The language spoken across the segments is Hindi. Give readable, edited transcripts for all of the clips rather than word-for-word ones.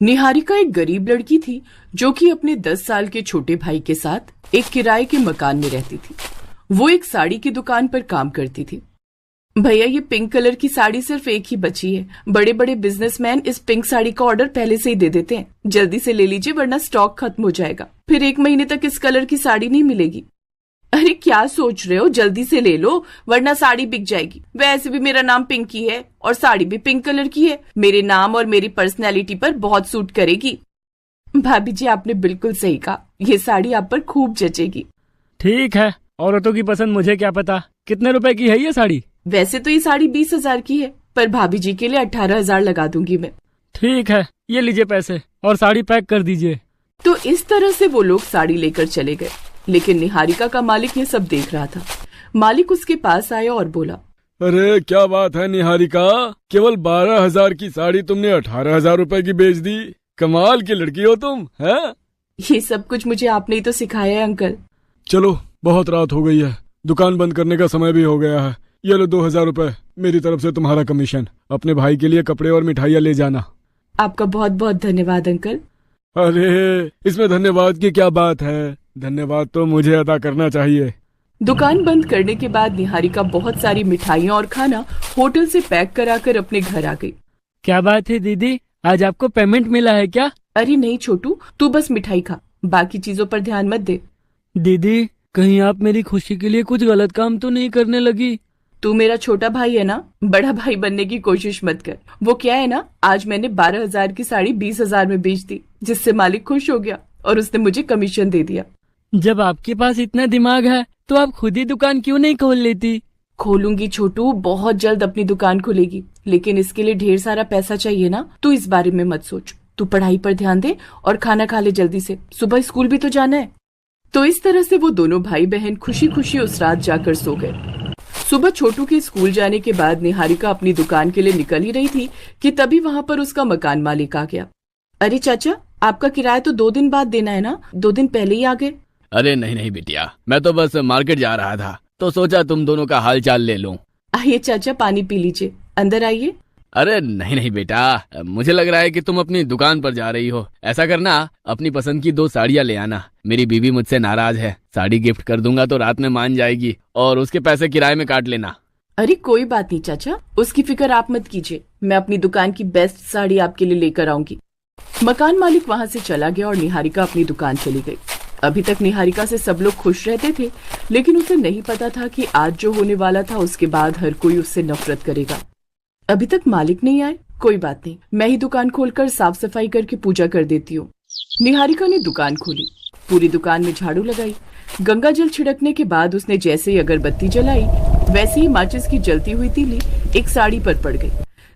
निहारिका एक गरीब लड़की थी जो कि अपने 10 साल के छोटे भाई के साथ एक किराए के मकान में रहती थी। वो एक साड़ी की दुकान पर काम करती थी। भैया, ये पिंक कलर की साड़ी सिर्फ एक ही बची है। बड़े बड़े बिजनेसमैन इस पिंक साड़ी का ऑर्डर पहले से ही दे देते हैं। जल्दी से ले लीजिए वरना स्टॉक खत्म हो जाएगा। फिर 1 महीने तक इस कलर की साड़ी नहीं मिलेगी। अरे क्या सोच रहे हो, जल्दी से ले लो वरना साड़ी बिक जाएगी। वैसे भी मेरा नाम पिंकी है और साड़ी भी पिंक कलर की है। मेरे नाम और मेरी पर्सनैलिटी पर बहुत सूट करेगी। भाभी जी, आपने बिल्कुल सही कहा, ये साड़ी आप पर खूब जचेगी। ठीक है, औरतों की पसंद मुझे क्या पता। कितने रुपए की है ये साड़ी? वैसे तो ये साड़ी 20,000 की है, पर भाभी जी के लिए 18,000 लगा दूंगी मैं। ठीक है, ये लीजिए पैसे और साड़ी पैक कर दीजिए। तो इस तरह से वो लोग साड़ी लेकर चले गए। लेकिन निहारिका का मालिक ये सब देख रहा था। मालिक उसके पास आया और बोला, अरे क्या बात है निहारिका, केवल 12,000 की साड़ी तुमने 18,000 रुपए की बेच दी। कमाल की लड़की हो तुम, हैं? ये सब कुछ मुझे आपने ही तो सिखाया है अंकल। चलो, बहुत रात हो गई है, दुकान बंद करने का समय भी हो गया है। ये लो 2,000 रुपए, मेरी तरफ से तुम्हारा कमीशन। अपने भाई के लिए कपड़े और मिठाइयाँ ले जाना। आपका बहुत बहुत धन्यवाद अंकल। अरे इसमें धन्यवाद की क्या बात है, धन्यवाद तो मुझे अदा करना चाहिए। दुकान बंद करने के बाद निहारिका बहुत सारी मिठाइयाँ और खाना होटल से पैक कराकर अपने घर आ गई। क्या बात है दीदी, आज आपको पेमेंट मिला है क्या? अरे नहीं छोटू, तू बस मिठाई खा, बाकी चीजों पर ध्यान मत दे। दीदी, कहीं आप मेरी खुशी के लिए कुछ गलत काम तो नहीं करने लगी? तू मेरा छोटा भाई है ना, बड़ा भाई बनने की कोशिश मत कर। वो क्या है ना, आज मैंने 12,000 की साड़ी 20,000 में बेच दी, जिससे मालिक खुश हो गया और उसने मुझे कमीशन दे दिया। जब आपके पास इतना दिमाग है तो आप खुद ही दुकान क्यों नहीं खोल लेती? खोलूंगी छोटू, बहुत जल्द अपनी दुकान खुलेगी, लेकिन इसके लिए ढेर सारा पैसा चाहिए ना। तू इस बारे में मत सोच, तू पढ़ाई पर ध्यान दे और खाना खा ले जल्दी से, सुबह स्कूल भी तो जाना है। तो इस तरह से वो दोनों भाई बहन खुशी खुशी उस रात जाकर सो गए। सुबह छोटू के स्कूल जाने के बाद निहारिका अपनी दुकान के लिए निकल ही रही थी कि तभी वहाँ पर उसका मकान मालिक आ गया। अरे चाचा, आपका किराया तो 2 दिन बाद देना है ना, 2 दिन पहले ही आ गए। अरे नहीं नहीं बिटिया, मैं तो बस मार्केट जा रहा था तो सोचा तुम दोनों का हाल चाल ले लूं। आइए चाचा, पानी पी लीजिए, अंदर आइए। अरे नहीं नहीं बेटा, मुझे लग रहा है कि तुम अपनी दुकान पर जा रही हो। ऐसा करना, अपनी पसंद की 2 साड़ियाँ ले आना। मेरी बीवी मुझसे नाराज है, साड़ी गिफ्ट कर दूंगा तो रात में मान जाएगी और उसके पैसे किराए में काट लेना। अरे कोई बात नहीं चाचा, उसकी फिक्र आप मत कीजिए, मैं अपनी दुकान की बेस्ट साड़ी आपके लिए लेकर आऊंगी। मकान मालिक वहाँ से चला गया और निहारिका अपनी दुकान चली गई। अभी तक निहारिका से सब लोग खुश रहते थे, लेकिन उसे नहीं पता था कि आज जो होने वाला था उसके बाद हर कोई उससे नफरत करेगा। अभी तक मालिक नहीं आए, कोई बात नहीं, मैं ही दुकान खोलकर साफ सफाई करके पूजा कर देती हूँ। निहारिका ने दुकान खोली, पूरी दुकान में झाड़ू लगाई। गंगा जल छिड़कने के बाद उसने जैसे ही अगरबत्ती जलाई, वैसे ही माचिस की जलती हुई तीली एक साड़ी पर पड़ गई,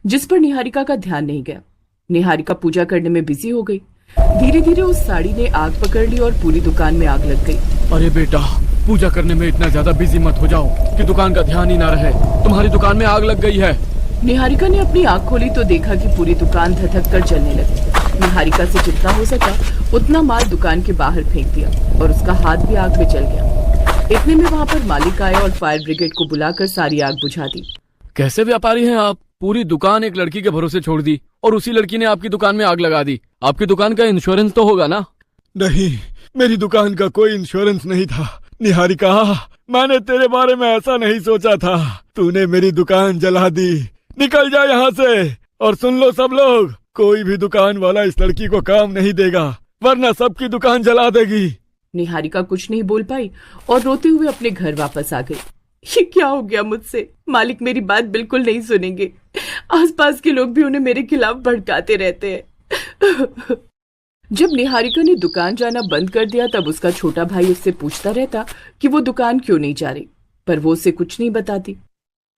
जिस पर निहारिका का ध्यान नहीं गया। निहारिका पूजा करने में बिजी हो गई। धीरे धीरे उस साड़ी ने आग पकड़ ली और पूरी दुकान में आग लग गई। अरे बेटा, पूजा करने में इतना ज्यादा बिजी मत हो जाओ कि दुकान का ध्यान ही ना रहे। तुम्हारी दुकान में आग लग गई है। निहारिका ने अपनी आँख खोली तो देखा कि पूरी दुकान धधक कर जलने लगी। निहारिका से जितना हो सका उतना माल दुकान के बाहर फेंक दिया और उसका हाथ भी आग में जल गया। इतने में वहाँ पर मालिक आया और फायर ब्रिगेड को बुलाकर सारी आग बुझा दी। कैसे व्यापारी हैं आप? पूरी दुकान एक लड़की के भरोसे छोड़ दी और उसी लड़की ने आपकी दुकान में आग लगा दी। आपकी दुकान का इंश्योरेंस तो होगा ना? नहीं, मेरी दुकान का कोई इंश्योरेंस नहीं था। निहारिका, मैंने तेरे बारे में ऐसा नहीं सोचा था। तूने मेरी दुकान जला दी। निकल जा यहाँ से। और सुन लो सब लोग, कोई भी दुकान वाला इस लड़की को काम नहीं देगा, वरना सबकी दुकान जला देगी। निहारिका कुछ नहीं बोल पाई और रोते हुए अपने घर वापस आ गई। ये क्या हो गया मुझसे? मालिक मेरी बात बिल्कुल नहीं सुनेंगे। आसपास के लोग भी उन्हें मेरे खिलाफ भड़काते रहते हैं। जब निहारिका ने दुकान जाना बंद कर दिया तब उसका छोटा भाई उससे पूछता रहता कि वो दुकान क्यों नहीं जा रही, पर वो उसे कुछ नहीं बताती।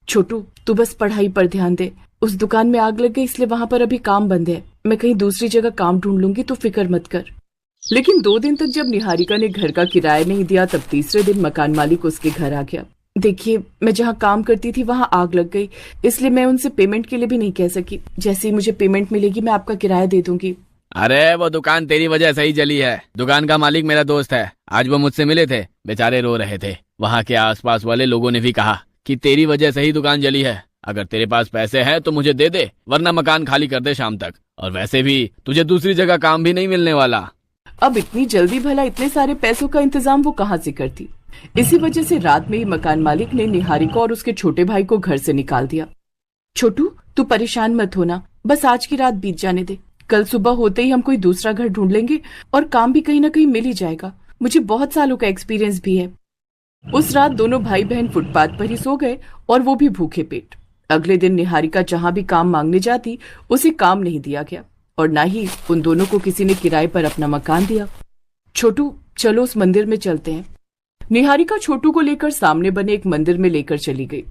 छोटू, तू बस पढ़ाई पर ध्यान दे। उस दुकान में आग लग गई इसलिए वहां पर अभी काम बंद है। मैं कहीं दूसरी जगह काम ढूंढ लूंगी, तो फिक्र मत कर। लेकिन 2 दिन तक जब निहारिका ने घर का किराया नहीं दिया तब तीसरे दिन मकान मालिक उसके घर आ गया। देखिए, मैं जहाँ काम करती थी वहाँ आग लग गई, इसलिए मैं उनसे पेमेंट के लिए भी नहीं कह सकी। जैसे ही मुझे पेमेंट मिलेगी मैं आपका किराया दे दूंगी। अरे वो दुकान तेरी वजह से ही जली है। दुकान का मालिक मेरा दोस्त है, आज वो मुझसे मिले थे, बेचारे रो रहे थे। वहाँ के आसपास वाले लोगों ने भी कहा कि तेरी वजह से ही दुकान जली है। अगर तेरे पास पैसे हैं तो मुझे दे दे, वरना मकान खाली कर दे शाम तक, और वैसे भी तुझे दूसरी जगह काम भी नहीं मिलने वाला। अब इतनी जल्दी भला इतने सारे पैसों का इंतजाम वो कहाँ से करती। इसी वजह से रात में ही मकान मालिक ने निहारिका और उसके छोटे भाई को घर से निकाल दिया। छोटू, तू परेशान मत होना, बस आज की रात बीत जाने दे। कल सुबह होते ही हम कोई दूसरा घर ढूंढ लेंगे और काम भी कहीं ना कहीं मिल ही जाएगा। मुझे बहुत सालों का एक्सपीरियंस भी है। उस रात दोनों भाई बहन फुटपाथ पर ही सो गए और वो भी भूखे पेट। अगले दिन निहारिका जहां भी काम मांगने जाती उसे काम नहीं दिया गया और न ही उन दोनों को किसी ने किराए पर अपना मकान दिया। छोटू, चलो उस मंदिर में चलते हैं। निहारिका छोटू को लेकर सामने बने एक मंदिर में लेकर चली गई।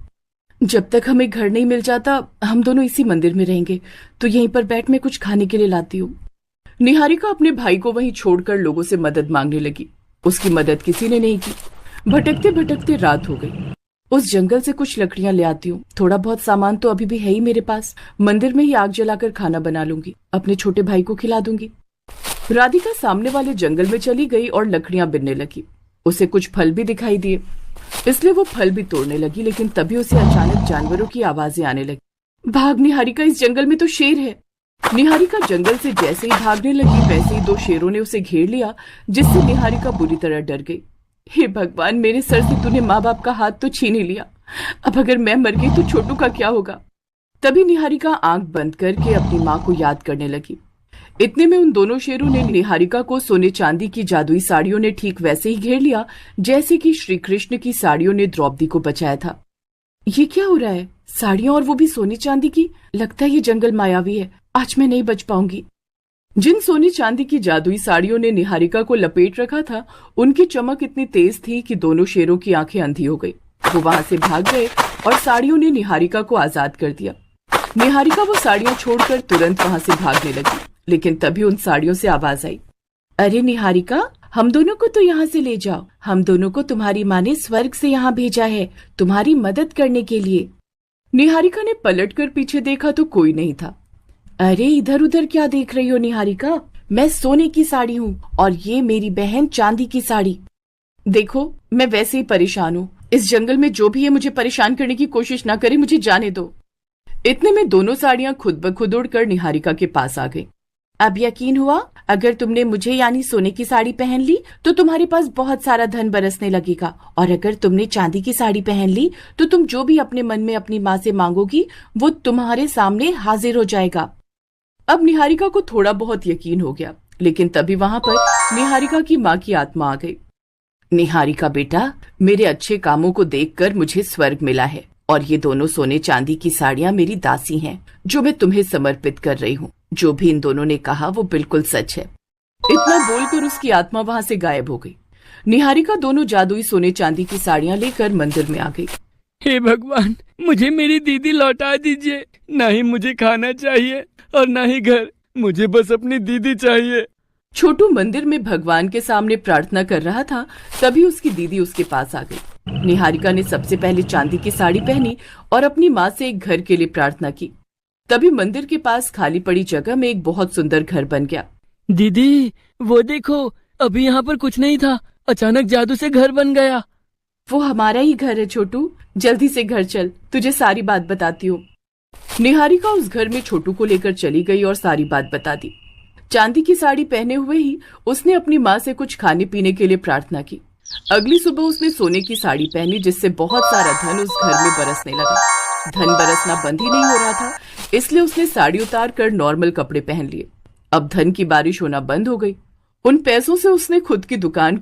जब तक हमें घर नहीं मिल जाता हम दोनों इसी मंदिर में रहेंगे, तो यहीं पर बैठ मैं कुछ खाने के लिए लाती हूँ। निहारिका अपने भाई को वहीं छोड़कर लोगों से मदद मांगने लगी। उसकी मदद किसी ने नहीं की। भटकते भटकते रात हो गई। उस जंगल से कुछ लकड़ियां ले आती हूँ, थोड़ा बहुत सामान तो अभी भी है ही मेरे पास। मंदिर में ही आग जलाकर खाना बना लूंगी, अपने छोटे भाई को खिला दूंगी। राधिका सामने वाले जंगल में चली गई और लकड़ियां बिनने लगी। उसे कुछ फल भी दिखाई दिए, इसलिए वो फल भी तोड़ने लगी। लेकिन तभी उसे अचानक जानवरों की आवाजें आने लगी। भाग निहारिका, इस जंगल में तो शेर है। निहारिका जंगल से जैसे ही भागने लगी वैसे ही दो शेरों ने उसे घेर लिया, जिससे निहारिका बुरी तरह डर गई। हे भगवान, मेरे सर से तूने माँ बाप का हाथ तो छीन ही लिया। अब अगर मैं मर गई तो छोटू का क्या होगा। तभी निहारिका आंख बंद करके अपनी माँ को याद करने लगी। इतने में उन दोनों शेरों ने निहारिका को सोने चांदी की जादुई साड़ियों ने ठीक वैसे ही घेर लिया जैसे कि श्री कृष्ण की साड़ियों ने द्रौपदी को बचाया था। ये क्या हो रहा है? साड़ियां और वो भी सोने चांदी की। लगता है ये जंगल मायावी है, आज मैं नहीं बच पाऊंगी। जिन सोने चांदी की जादुई साड़ियों ने निहारिका को लपेट रखा था उनकी चमक इतनी तेज थी कि दोनों शेरों की आंखें अंधी हो गई। वो वहां से भाग गए और साड़ियों ने निहारिका को आजाद कर दिया। निहारिका वो साड़ियां छोड़कर तुरंत वहां से भागने लगी, लेकिन तभी उन साड़ियों से आवाज आई, अरे निहारिका, हम दोनों को तो यहाँ से ले जाओ। हम दोनों को तुम्हारी माँ ने स्वर्ग से यहाँ भेजा है तुम्हारी मदद करने के लिए। निहारिका ने पलटकर पीछे देखा तो कोई नहीं था। अरे इधर उधर क्या देख रही हो निहारिका? मैं सोने की साड़ी हूँ और ये मेरी बहन चांदी की साड़ी। देखो, मैं वैसे ही परेशान हूँ। इस जंगल में जो भी है मुझे परेशान करने की कोशिश ना करे, मुझे जाने दो। इतने में दोनों साड़ियां खुद ब खुद उड़कर निहारिका के पास आ गई। अब यकीन हुआ? अगर तुमने मुझे यानी सोने की साड़ी पहन ली तो तुम्हारे पास बहुत सारा धन बरसने लगेगा, और अगर तुमने चांदी की साड़ी पहन ली तो तुम जो भी अपने मन में अपनी माँ से मांगोगी वो तुम्हारे सामने हाजिर हो जाएगा। अब निहारिका को थोड़ा बहुत यकीन हो गया, लेकिन तभी वहां पर निहारिका की माँ की आत्मा आ गई। निहारिका बेटा, मेरे अच्छे कामों को देखकर मुझे स्वर्ग मिला है और ये दोनों सोने चांदी की साड़ियां मेरी दासी हैं जो मैं तुम्हें समर्पित कर रही हूँ। जो भी इन दोनों ने कहा वो बिल्कुल सच है। इतना बोलकर उसकी आत्मा वहां से गायब हो गई। निहारिका दोनों जादुई सोने चांदी की साड़ियां लेकर मंदिर में आ गई। हे भगवान, मुझे मेरी दीदी लौटा दीजिए। ना ही मुझे खाना चाहिए और ना ही घर, मुझे बस अपनी दीदी चाहिए। छोटू मंदिर में भगवान के सामने प्रार्थना कर रहा था, तभी उसकी दीदी उसके पास आ गई। निहारिका ने सबसे पहले चांदी की साड़ी पहनी और अपनी माँ से एक घर के लिए प्रार्थना की। तभी मंदिर के पास खाली पड़ी जगह में एक बहुत सुंदर घर बन गया। दीदी, वो देखो, अभी यहाँ पर कुछ नहीं था, अचानक जादू से घर बन गया। वो हमारा ही घर है छोटू, जल्दी से घर चल, तुझे सारी बात बताती हूँ। निहारिका उस घर में छोटू को लेकर चली गई और सारी बात बता दी। चांदी की साड़ी पहने हुए ही उसने अपनी माँ से कुछ खाने पीने के लिए प्रार्थना की। अगली सुबह उसने सोने की साड़ी पहनी, जिससे बहुत सारा धन उस घर में बरसने लगा। धन बरसना बंद ही नहीं हो रहा था, इसलिए उसने साड़ी उतार कर नॉर्मल कपड़े पहन लिए। अब धन की बारिश होना बंद हो गई। उन पैसों से उसने खुद की दुकान